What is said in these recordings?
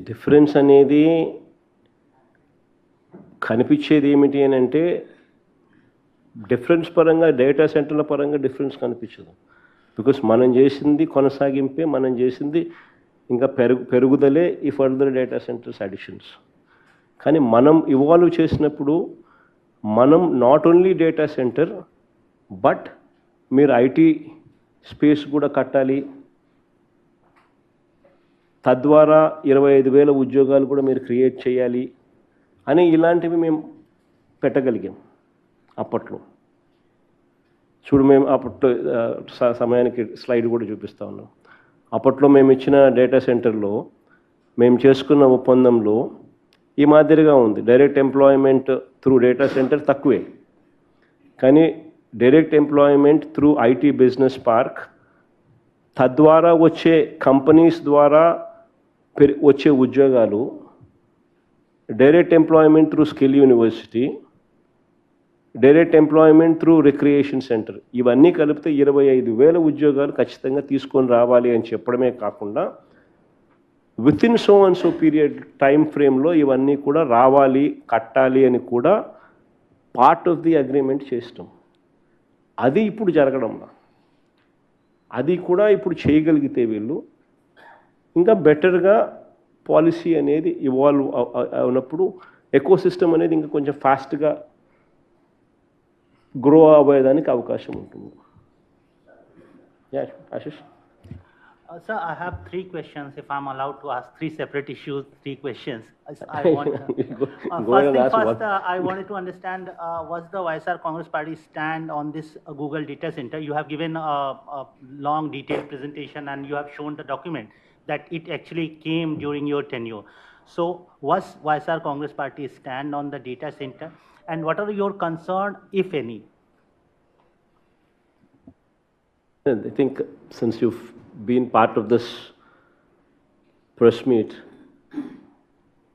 Difference అనేది కనిపించేది ఏమిటి అని అంటే డిఫరెన్స్ పరంగా డేటా సెంటర్ల పరంగా డిఫరెన్స్ కనిపించదు. బికాస్ మనం చేసింది కొనసాగింపే, మనం చేసింది ఇంకా పెరుగుదలే ఈ ఫర్దర్ డేటా సెంటర్స్ అడిషన్స్. కానీ మనం ఇవాల్వ్ చేసినప్పుడు మనం not only data centre but మీరు ఐటీ స్పేస్ కూడా కట్టాలి, తద్వారా 25,000 ఉద్యోగాలు కూడా మీరు క్రియేట్ చేయాలి అని ఇలాంటివి మేము పెట్టగలిగాం అప్పట్లో. చూడు, మేము అప్పట్లో సమయానికి స్లైడ్ కూడా చూపిస్తా ఉన్నాం. అప్పట్లో మేము ఇచ్చిన డేటా సెంటర్లో మేము చేసుకున్న ఒప్పందంలో ఈ మాదిరిగా ఉంది. Direct employment through data centre తక్కువే, కానీ direct employment through IT business park, తద్వారా వచ్చే కంపెనీస్ ద్వారా వచ్చే ఉద్యోగాలు, direct employment through skill university, direct employment through recreation centre, ఇవన్నీ కలిపితే 25,000 ఉద్యోగాలు ఖచ్చితంగా తీసుకొని రావాలి అని చెప్పడమే కాకుండా within so and so period time ఫ్రేమ్లో ఇవన్నీ కూడా రావాలి, కట్టాలి అని కూడా పార్ట్ ఆఫ్ ది అగ్రిమెంట్ చేస్తాం. అది ఇప్పుడు జరగడంలా, అది కూడా ఇప్పుడు చేయగలిగితే వీళ్ళు ఇంకా బెటర్గా పాలసీ అనేది ఇవాల్వ్ అయినప్పుడు ఎకో సిస్టమ్ అనేది ఇంకా కొంచెం ఫాస్ట్గా గ్రో అవ్వేదానికి అవకాశం ఉంటుంది. Ashish. Sir, I have 3 questions. If I'm allowed to ask 3 separate issues, 3 questions. I want. I wanted to understand what's the YSR Congress Party stand on this Google data center. You have given a long, detailed presentation, and you have shown the document that it actually came during your tenure. So, what's YSR Congress Party stand on the data center, and what are your concerns, if any? I think since you've been part of this press meet,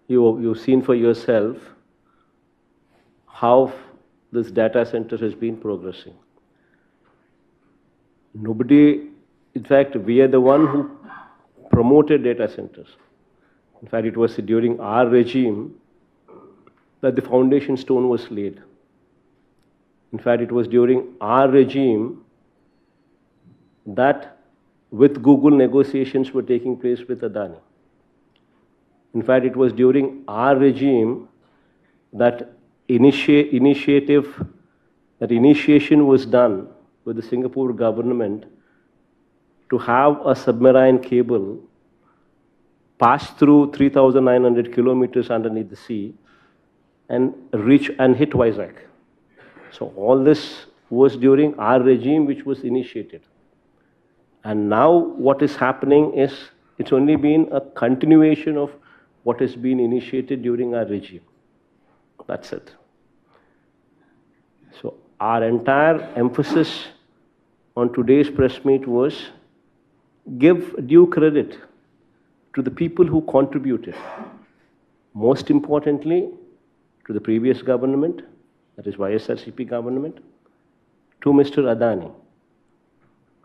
you've seen for yourself how this data center has been progressing. Nobody, in fact, we are the one who promoted data centers. In fact, it was during our regime that the foundation stone was laid. In fact, it was during our regime that with Google negotiations were taking place with Adani. In fact, it was during our regime that initiation was done with the Singapore government to have a submarine cable pass through 3,900 kilometers underneath the sea and reach and hit Vizag. So all this was during our regime, which was initiated. And now what is happening is it's only been a continuation of what has been initiated during our regime. That's it. So our entire emphasis on today's press meet was give due credit to the people who contributed. Most importantly, to the previous government, that is YCP government, to Mr. Adani,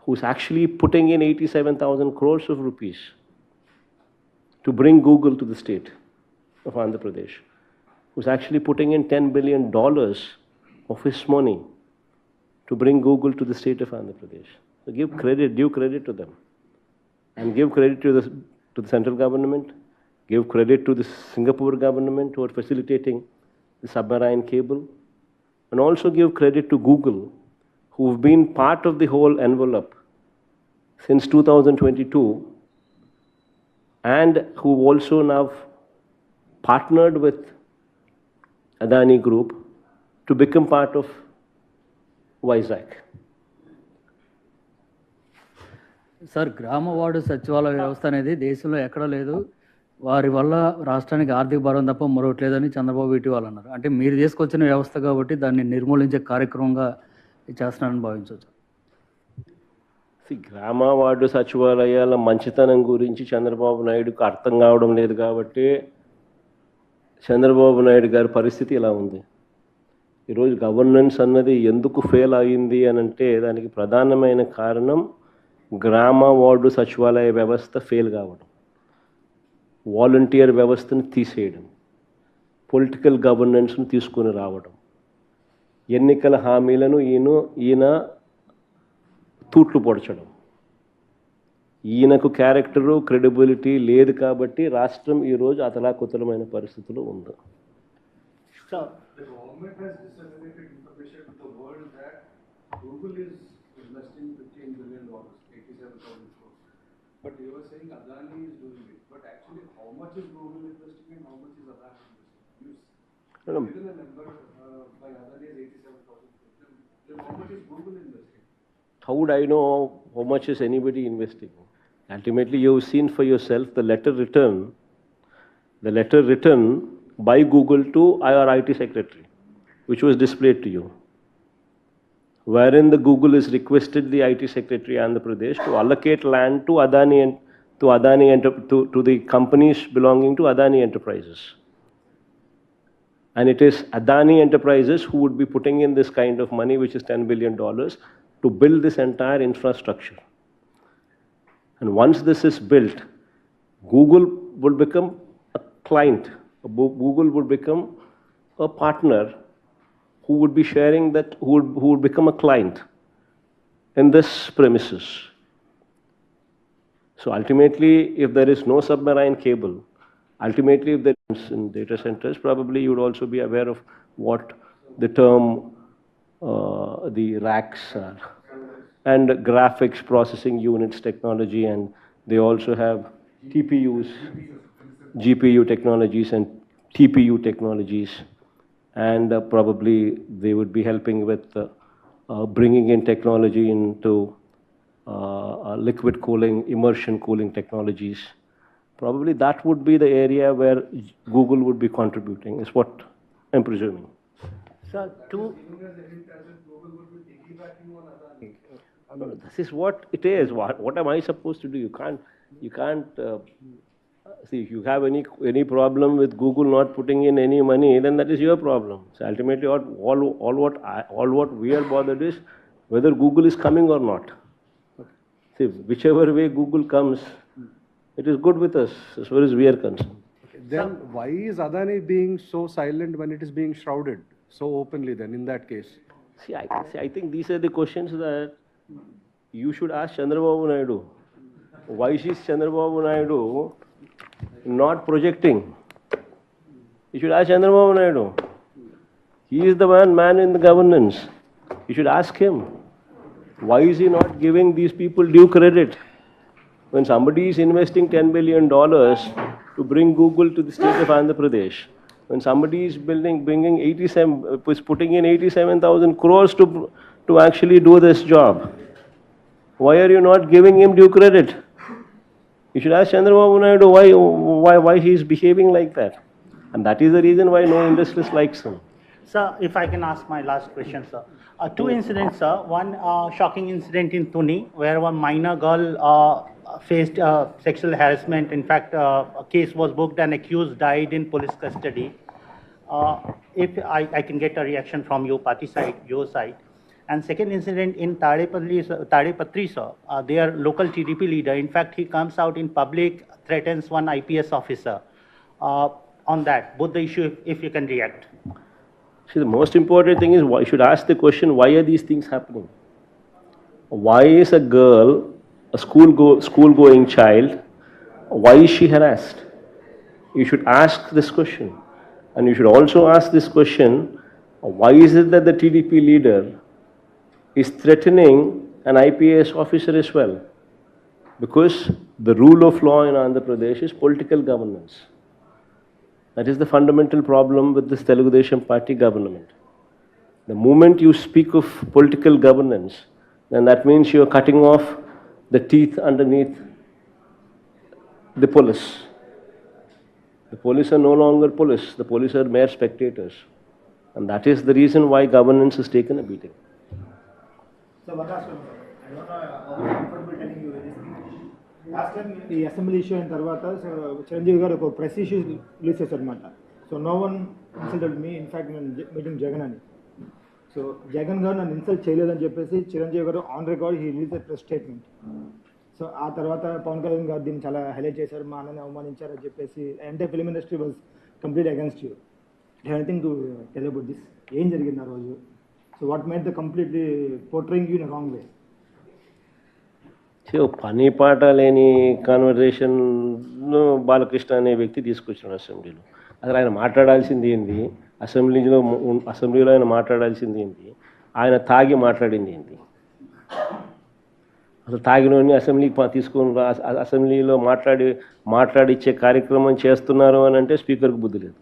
who's actually putting in 87,000 crores of rupees to bring Google to the state of Andhra Pradesh, who's actually putting in $10 billion of his money to bring Google to the state of Andhra Pradesh. So give credit, due credit to them. And give credit to the central government, give credit to the Singapore government who are facilitating the submarine cable, and also give credit to Google, who've been part of the whole envelope since 2022 and who also now partnered with Adani Group to become part of Vizag. Sir, గ్రామ ward సచివాలయ వ్యవస్థ అనేది దేశంలో ఎక్కడా లేదు, వారి వల్ల రాష్ట్రానికి ఆర్థిక భారం తప్ప మరొకట్లేదని చంద్రబాబు ఇటీవల అన్నారు. అంటే మీరు తీసుకొచ్చిన వ్యవస్థ కాబట్టి దాన్ని నిర్మూలించే కార్యక్రమంగా చేస్తున్నారని భావించవచ్చు. గ్రామ వార్డు సచివాలయాల మంచితనం గురించి చంద్రబాబు నాయుడుకు అర్థం కావడం లేదు కాబట్టి చంద్రబాబు నాయుడు గారి పరిస్థితి ఇలా ఉంది. ఈరోజు గవర్నెన్స్ అన్నది ఎందుకు ఫెయిల్ అయింది అని అంటే దానికి ప్రధానమైన కారణం గ్రామ వార్డు సచివాలయ వ్యవస్థ ఫెయిల్ కావడం. వాలంటీర్ వ్యవస్థను తీసేయడం, పొలిటికల్ గవర్నెన్స్ను తీసుకొని రావడం, ఎన్నికల హామీలను ఈయన తూట్లు పొడచడం. ఈయనకు క్యారెక్టరు క్రెడిబిలిటీ లేదు కాబట్టి రాష్ట్రం ఈరోజు అతలాకుతలమైన పరిస్థితిలో ఉంది. Sir, The government has disseminated information to the world that Google is investing $15 billion, 87,000 crores. But you are saying Adani is doing it. But actually, how much is Google investing and how much is Adani investing? You given a number by Adani is 87,000 crores. Then how much is Google investing? How would I know how much is anybody investing? Ultimately, you've seen for yourself the letter written by Google to our IT secretary, which was displayed to you, wherein the Google has requested the IT secretary Andhra Pradesh to allocate land to Adani and to the companies belonging to Adani Enterprises. And it is Adani Enterprises who would be putting in this kind of money, which is $10 billion, to build this entire infrastructure. And once this is built, Google will become a client. Google would become a partner who would be sharing that, who would become a client in this premises. So ultimately, if there is no submarine cable, ultimately if there is in data centers, probably you would also be aware of what the term the racks are. And graphics processing units technology, and they also have TPUs, GPU technologies and TPU technologies, and probably they would be helping with bringing in technology into liquid cooling, immersion cooling technologies. Probably that would be the area where Google would be contributing, is what I'm presuming. sir, two. This is what it is. What am I supposed to do? You can't see, if you have any problem with Google not putting in any money, then that is your problem. So ultimately, all what we are bothered is whether Google is coming or not. See, whichever way Google comes, it is good with us as far as we are concerned. Then why is Adani being so silent when it is being shrouded so openly then in that case? See, I think these are the questions that you should ask Chandrababu Naidu. Why is Chandrababu Naidu not projecting? You should ask Chandrababu Naidu. He is the man in the governance. You should ask him. Why is he not giving these people due credit? When somebody is investing $10 billion to bring Google to the state of Andhra Pradesh, when somebody is putting in 87,000 crores to actually do this job, why are you not giving him due credit? You should ask Chandrababu Naidu why he is behaving like that. And that is the reason why no industrialist likes him. Sir, if I can ask my last question, sir. Two incidents, sir. One shocking incident in Thuni, where one minor girl faced sexual harassment. In fact, a case was booked and accused died in police custody. If I can get a reaction from your party side, your side. And second incident in Tadepatri, sir, their local TDP leader, in fact, he comes out in public, threatens one IPS officer. On that, both the issue, if you can react. See, the most important thing is, you should ask the question, why are these things happening? Why is a girl, a school-going child, why is she harassed? You should ask this question. And you should also ask this question, why is it that the TDP leader is threatening an IPS officer as well? Because the rule of law in Andhra Pradesh is political governance. That is the fundamental problem with this Telugu Desam Party government. The moment you speak of political governance, then that means you are cutting off the teeth underneath the police. The police are no longer police. The police are mere spectators. And that is the reason why governance has taken a beating. So, one last one, sir. I don't know how comfortable telling you this thing. Last time the assembly issue in Tarvata, so Chiranjeevi garu oka press issue release chesaru. So no one insulted me. In fact, I'm meeting Jagan ani. So Jagan garu nannu insult cheyaledani cheppesi Chiranjeevi garu on record he released a press statement. So ఆ తర్వాత పవన్ కళ్యాణ్ గారు దీన్ని చాలా highlight చేశారు, మా అన్నని అవమానించారని చెప్పేసి అంటే film industry was complete against you. Anything to tell about this? ఏం జరిగింది ఆ రోజు? So what made the completely portraying you in wrong way? పని పాట లేని కాన్వర్జేషన్ బాలకృష్ణ అనే వ్యక్తి తీసుకొచ్చాడు అసెంబ్లీలో. అసలు ఆయన మాట్లాడాల్సింది ఏంది, అసెంబ్లీలో ఆయన మాట్లాడాల్సింది ఏంది, ఆయన తాగి మాట్లాడింది ఏంది? అసలు తాగినోని అసెంబ్లీకి తీసుకొని అసెంబ్లీలో మాట్లాడిచ్చే కార్యక్రమం చేస్తున్నారు అని అంటే స్పీకర్కి బుద్ధి లేదు.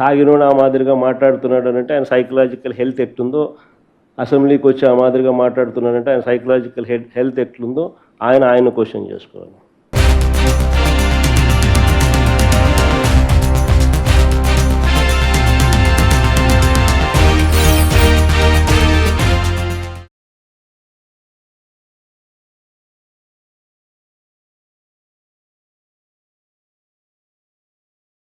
తాగినోడు ఆ మాదిరిగా మాట్లాడుతున్నాడు అని అంటే ఆయన సైకలాజికల్ హెల్త్ ఎట్లుందో, అసెంబ్లీకి వచ్చి ఆ మాదిరిగా మాట్లాడుతున్నాడంటే ఆయన సైకలాజికల్ హెల్త్ ఎట్లుందో ఆయన క్వశ్చన్ చేసుకోవాలి.